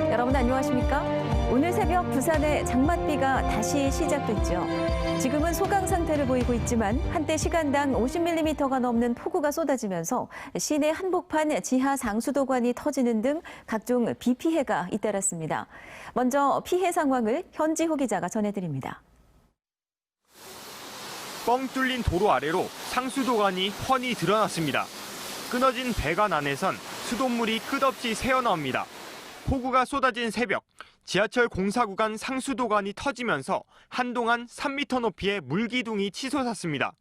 여러분 안녕하십니까? 오늘 새벽 부산에 장맛비가 다시 시작됐죠. 지금은 소강 상태를 보이고 있지만 한때 시간당 50mm가 넘는 폭우가 쏟아지면서 시내 한복판 지하 상수도관이 터지는 등 각종 비 피해가 잇따랐습니다. 먼저 피해 상황을 현지호 기자가 전해드립니다. 뻥 뚫린 도로 아래로 상수도관이 훤히 드러났습니다. 끊어진 배관 안에선 수돗물이 끝없이 새어나옵니다. 폭우가 쏟아진 새벽, 지하철 공사 구간 상수도관이 터지면서 한동안 3m 높이의 물기둥이 치솟았습니다.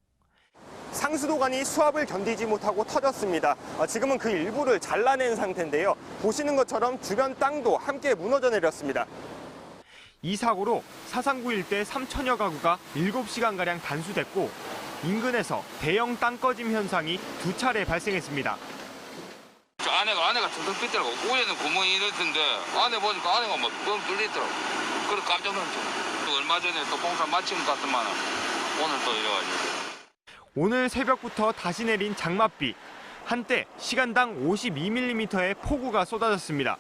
상수도관이 수압을 견디지 못하고 터졌습니다. 지금은 그 일부를 잘라낸 상태인데요. 보시는 것처럼 주변 땅도 함께 무너져 내렸습니다. 이 사고로 사상구 일대 3천여 가구가 7시간가량 단수됐고 인근에서 대형 땅 꺼짐 현상이 2차례 발생했습니다. 안에가 텅텅 삐더라고. 위에는 구멍이 있는데 안에 보니까 안에가 뭐 뻥 뚫리더라고. 그래서 깜짝 놀랐죠. 얼마 전에 또 공사 마친 것 같더만 오늘 또 이래가지고. 오늘 새벽부터 다시 내린 장맛비. 한때 시간당 52mm의 폭우가 쏟아졌습니다.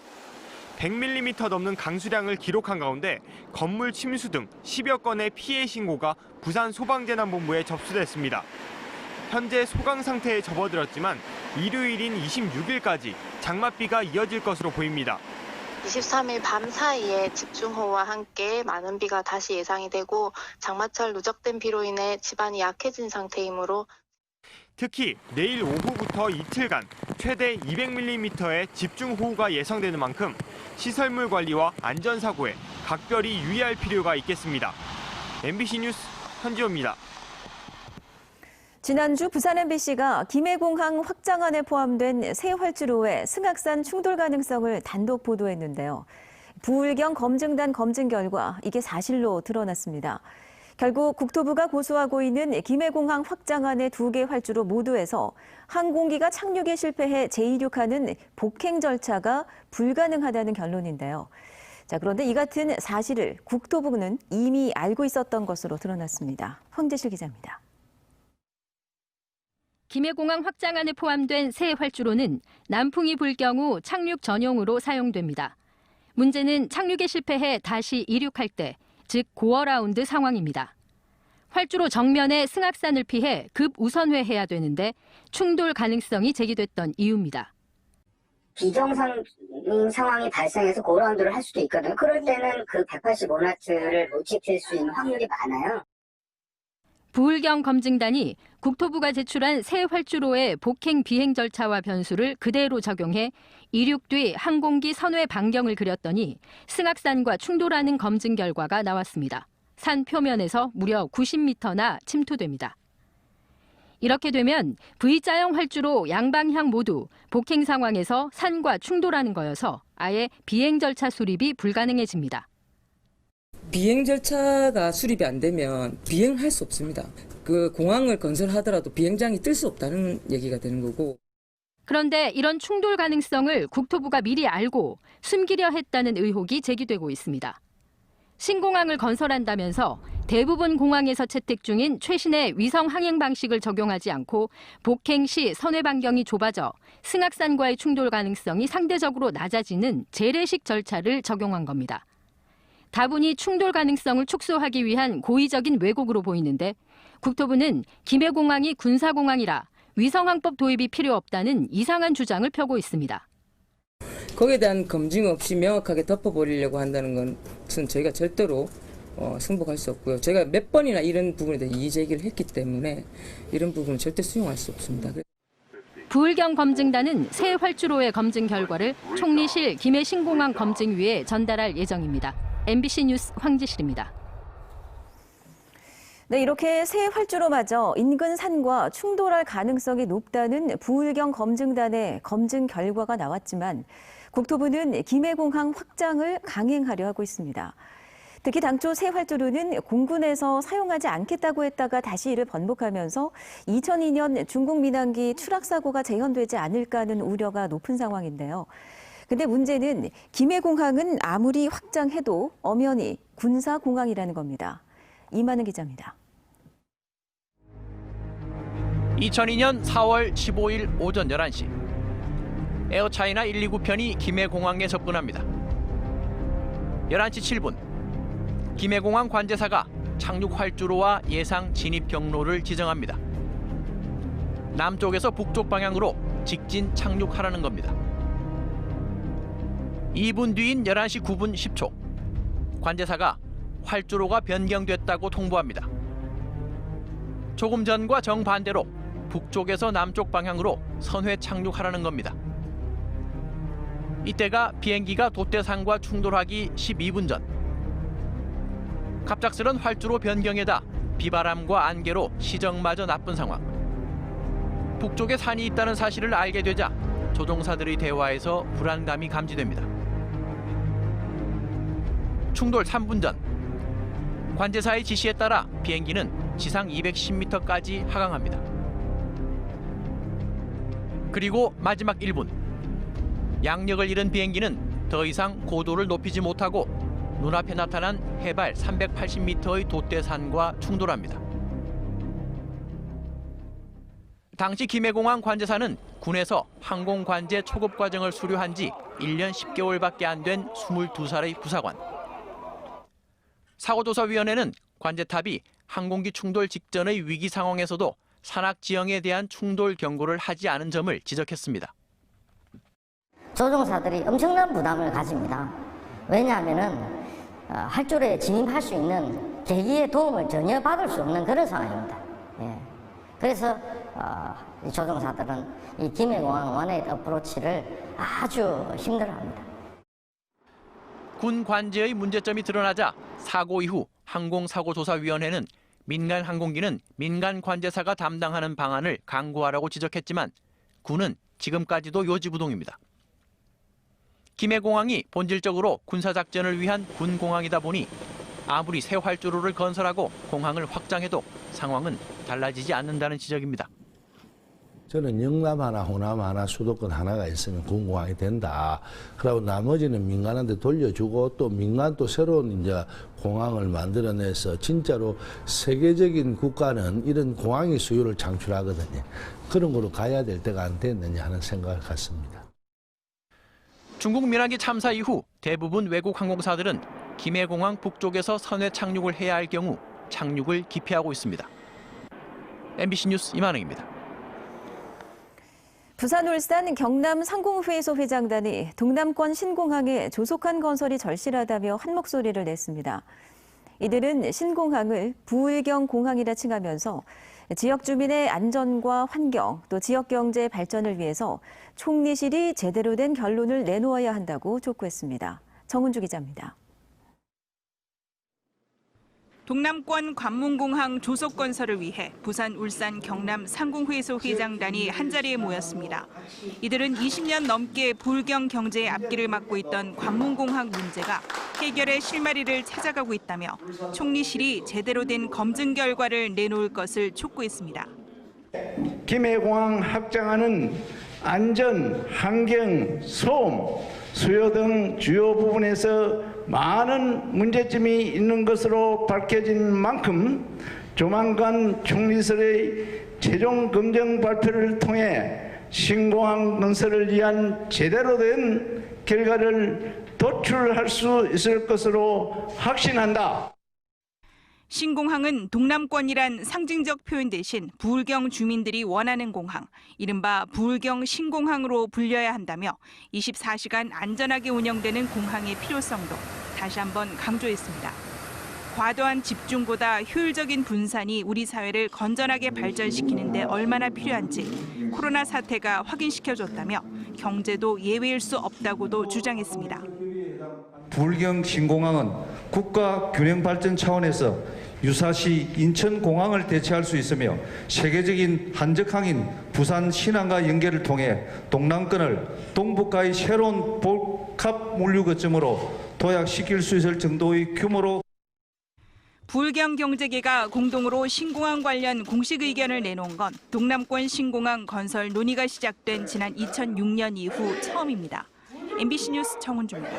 100mm 넘는 강수량을 기록한 가운데 건물 침수 등 10여 건의 피해 신고가 부산 소방재난본부에 접수됐습니다. 현재 소강 상태에 접어들었지만 일요일인 26일까지 장맛비가 이어질 것으로 보입니다. 23일 밤 사이에 집중호우와 함께 많은 비가 다시 예상이 되고 장마철 누적된 비로 인해 지반이 약해진 상태이므로 특히 내일 오후부터 이틀간 최대 200mm의 집중호우가 예상되는 만큼 시설물 관리와 안전사고에 각별히 유의할 필요가 있겠습니다. MBC 뉴스 현지호입니다. 지난주 부산 MBC가 김해공항 확장안에 포함된 새 활주로의 승악산 충돌 가능성을 단독 보도했는데요. 부울경 검증단 검증 결과 이게 사실로 드러났습니다. 결국 국토부가 고수하고 있는 김해공항 확장안의 2개 활주로 모두에서 항공기가 착륙에 실패해 재이륙하는 복행 절차가 불가능하다는 결론인데요. 그런데 이 같은 사실을 국토부는 이미 알고 있었던 것으로 드러났습니다. 황재실 기자입니다. 김해공항 확장안에 포함된 새 활주로는 남풍이 불 경우 착륙 전용으로 사용됩니다. 문제는 착륙에 실패해 다시 이륙할 때, 즉 고어라운드 상황입니다. 활주로 정면에 승악산을 피해 급 우선회해야 되는데 충돌 가능성이 제기됐던 이유입니다. 비정상 상황이 발생해서 고어라운드를 할 수도 있거든요. 그럴 때는 그 185나트를 못 지킬 수 있는 확률이 많아요. 부울경 검증단이 국토부가 제출한 새 활주로의 복행 비행 절차와 변수를 그대로 적용해 이륙 뒤 항공기 선회 반경을 그렸더니 승악산과 충돌하는 검증 결과가 나왔습니다. 산 표면에서 무려 90m나 침투됩니다. 이렇게 되면 V자형 활주로 양방향 모두 복행 상황에서 산과 충돌하는 거여서 아예 비행 절차 수립이 불가능해집니다. 비행 절차가 수립이 안 되면 비행할 수 없습니다. 그 공항을 건설하더라도 비행장이 뜰 수 없다는 얘기가 되는 거고. 그런데 이런 충돌 가능성을 국토부가 미리 알고 숨기려 했다는 의혹이 제기되고 있습니다. 신공항을 건설한다면서 대부분 공항에서 채택 중인 최신의 위성 항행 방식을 적용하지 않고 복행 시 선회 반경이 좁아져 승악산과의 충돌 가능성이 상대적으로 낮아지는 재래식 절차를 적용한 겁니다. 다분히 충돌 가능성을 축소하기 위한 고의적인 왜곡으로 보이는데 국토부는 김해공항이 군사공항이라 위성항법 도입이 필요 없다는 이상한 주장을 펴고 있습니다. 거기에 대한 검증 없이 명확하게 덮어버리려고 한다는 것은 저희가 절대로 승복할 수 없고요. 제가 몇 번이나 이런 부분에 대해 이의 제기를 했기 때문에 이런 부분은 절대 수용할 수 없습니다. 부울경 검증단은 새 활주로의 검증 결과를 총리실 김해신공항 검증위에 전달할 예정입니다. MBC 뉴스 황지실입니다. 네, 이렇게 새 활주로마저 인근 산과 충돌할 가능성이 높다는 부울경 검증단의 검증 결과가 나왔지만 국토부는 김해공항 확장을 강행하려 하고 있습니다. 특히 당초 새 활주로는 공군에서 사용하지 않겠다고 했다가 다시 이를 번복하면서 2002년 중국 민항기 추락 사고가 재현되지 않을까 하는 우려가 높은 상황인데요. 근데 문제는 김해공항은 아무리 확장해도 엄연히 군사공항이라는 겁니다. 이만은 기자입니다. 2002년 4월 15일 오전 11시 에어차이나 129편이 김해공항에 접근합니다. 11시 7분 김해공항 관제사가 착륙 활주로와 예상 진입 경로를 지정합니다. 남쪽에서 북쪽 방향으로 직진 착륙하라는 겁니다. 2분 뒤인 11시 9분 10초 관제사가 활주로가 변경됐다고 통보합니다. 조금 전과 정반대로 북쪽에서 남쪽 방향으로 선회 착륙하라는 겁니다. 이때가 비행기가 돛대산과 충돌하기 12분 전. 갑작스런 활주로 변경에다 비바람과 안개로 시정마저 나쁜 상황. 북쪽에 산이 있다는 사실을 알게 되자 조종사들의 대화에서 불안감이 감지됩니다. 충돌 3분 전. 관제사의 지시에 따라 비행기는 지상 210m까지 하강합니다. 그리고 마지막 1분. 양력을 잃은 비행기는 더 이상 고도를 높이지 못하고 눈앞에 나타난 해발 380m의 돛대산과 충돌합니다. 당시 김해공항 관제사는 군에서 항공관제 초급 과정을 수료한 지 1년 10개월밖에 안 된 22살의 부사관. 사고조사위원회는 관제탑이 항공기 충돌 직전의 위기 상황에서도 산악 지형에 대한 충돌 경고를 하지 않은 점을 지적했습니다. 조종사들이 엄청난 부담을 가집니다. 왜냐하면은 활주로에 진입할 수 있는 계기의 도움을 전혀 받을 수 없는 그런 상황입니다. 예. 그래서 이 조종사들은 이 김해공항 원웨이 어프로치를 아주 힘들어합니다. 군 관제의 문제점이 드러나자 사고 이후 항공사고조사위원회는 민간 항공기는 민간 관제사가 담당하는 방안을 강구하라고 지적했지만 군은 지금까지도 요지부동입니다. 김해공항이 본질적으로 군사작전을 위한 군공항이다 보니 아무리 새 활주로를 건설하고 공항을 확장해도 상황은 달라지지 않는다는 지적입니다. 저는 영남 하나, 호남 하나, 수도권 하나가 있으면 군공항이 된다. 그리고 나머지는 민간한테 돌려주고 또 민간 또 새로운 이제 공항을 만들어내서 진짜로 세계적인 국가는 이런 공항의 수요를 창출하거든요. 그런 거로 가야 될 때가 안 됐느냐 하는 생각을 갖습니다. 중국 민항기 참사 이후 대부분 외국 항공사들은 김해공항 북쪽에서 선회 착륙을 해야 할 경우 착륙을 기피하고 있습니다. MBC 뉴스 이만흥입니다. 부산, 울산, 경남 상공회의소 회장단이 동남권 신공항의 조속한 건설이 절실하다며 한 목소리를 냈습니다. 이들은 신공항을 부울경 공항이라 칭하면서 지역 주민의 안전과 환경, 또 지역 경제 발전을 위해서 총리실이 제대로 된 결론을 내놓아야 한다고 촉구했습니다. 정은주 기자입니다. 동남권 관문공항 조속 건설을 위해 부산, 울산, 경남 상공회의소 회장단이 한자리에 모였습니다. 이들은 20년 넘게 부울경 경제의 앞길을 막고 있던 관문공항 문제가 해결의 실마리를 찾아가고 있다며 총리실이 제대로 된 검증 결과를 내놓을 것을 촉구했습니다. 김해공항 확장하는 안전, 환경, 소음, 수요 등 주요 부분에서 많은 문제점이 있는 것으로 밝혀진 만큼 조만간 총리실의 최종 검증 발표를 통해 신공항 건설을 위한 제대로 된 결과를 도출할 수 있을 것으로 확신한다. 신공항은 동남권이란 상징적 표현 대신 부울경 주민들이 원하는 공항, 이른바 부울경 신공항으로 불려야 한다며 24시간 안전하게 운영되는 공항의 필요성도 다시 한번 강조했습니다. 과도한 집중보다 효율적인 분산이 우리 사회를 건전하게 발전시키는 데 얼마나 필요한지 코로나 사태가 확인시켜줬다며 경제도 예외일 수 없다고도 주장했습니다. 부울경 신공항은 국가 균형 발전 차원에서 유사시 인천공항을 대체할 수 있으며 세계적인 한적항인 부산 신항과 연결을 통해 동남권을 동북아의 새로운 복합 물류 거점으로 도약시킬 수 있을 정도의 규모로 부울경 경제계가 공동으로 신공항 관련 공식 의견을 내놓은 건 동남권 신공항 건설 논의가 시작된 지난 2006년 이후 처음입니다. MBC 뉴스 정은주입니다.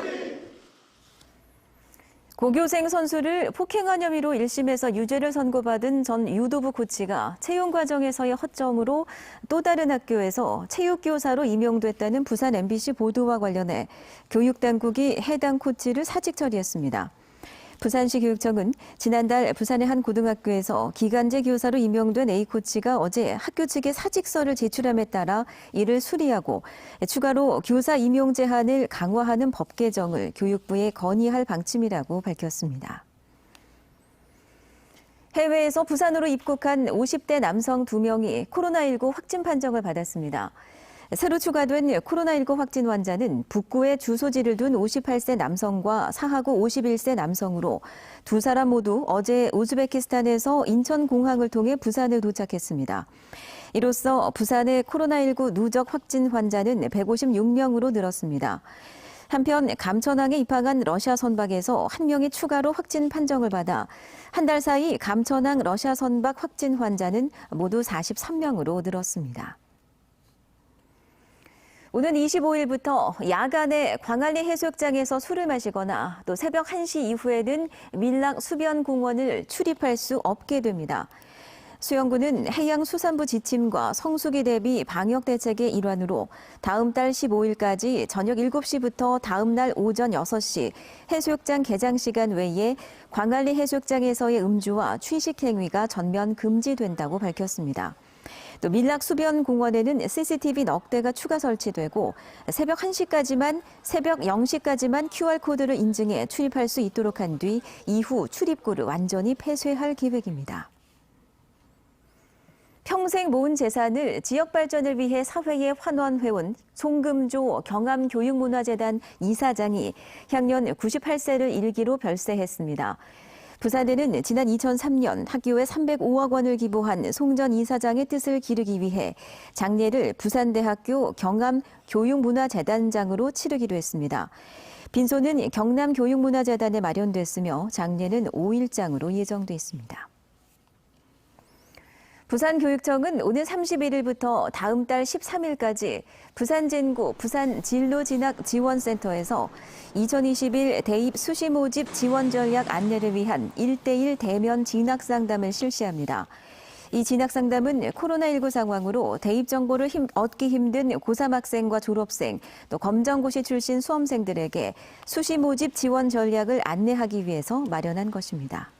고교생 선수를 폭행한 혐의로 1심에서 유죄를 선고받은 전 유도부 코치가 채용 과정에서의 허점으로 또 다른 학교에서 체육교사로 임용됐다는 부산 MBC 보도와 관련해 교육당국이 해당 코치를 사직 처리했습니다. 부산시 교육청은 지난달 부산의 한 고등학교에서 기간제 교사로 임용된 A 코치가 어제 학교 측에 사직서를 제출함에 따라 이를 수리하고 추가로 교사 임용 제한을 강화하는 법 개정을 교육부에 건의할 방침이라고 밝혔습니다. 해외에서 부산으로 입국한 50대 남성 2명이 코로나19 확진 판정을 받았습니다. 새로 추가된 코로나19 확진 환자는 북구에 주소지를 둔 58세 남성과 사하구 51세 남성으로 두 사람 모두 어제 우즈베키스탄에서 인천공항을 통해 부산을 도착했습니다. 이로써 부산의 코로나19 누적 확진 환자는 156명으로 늘었습니다. 한편 감천항에 입항한 러시아 선박에서 한 명이 추가로 확진 판정을 받아 한 달 사이 감천항 러시아 선박 확진 환자는 모두 43명으로 늘었습니다. 오는 25일부터 야간에 광안리 해수욕장에서 술을 마시거나 또 새벽 1시 이후에는 밀락 수변공원을 출입할 수 없게 됩니다. 수영구는 해양수산부 지침과 성수기 대비 방역 대책의 일환으로 다음 달 15일까지 저녁 7시부터 다음 날 오전 6시 해수욕장 개장 시간 외에 광안리 해수욕장에서의 음주와 취식 행위가 전면 금지된다고 밝혔습니다. 또 밀락 수변 공원에는 CCTV 넉 대가 추가 설치되고 새벽 1시까지만, 새벽 0시까지만 QR코드를 인증해 출입할 수 있도록 한 뒤 이후 출입구를 완전히 폐쇄할 계획입니다. 평생 모은 재산을 지역 발전을 위해 사회에 환원해온 송금조 경암교육문화재단 이사장이 향년 98세를 일기로 별세했습니다. 부산대는 지난 2003년 학교에 305억 원을 기부한 송 전 이사장의 뜻을 기르기 위해 장례를 부산대학교 경암교육문화재단장으로 치르기로 했습니다. 빈소는 경남교육문화재단에 마련됐으며 장례는 5일장으로 예정돼 있습니다. 부산교육청은 오늘 31일부터 다음 달 13일까지 부산진구 부산진로진학지원센터에서 2021 대입 수시 모집 지원 전략 안내를 위한 1:1 대면 진학상담을 실시합니다. 이 진학상담은 코로나19 상황으로 대입 정보를 얻기 힘든 고3 학생과 졸업생, 또 검정고시 출신 수험생들에게 수시 모집 지원 전략을 안내하기 위해서 마련한 것입니다.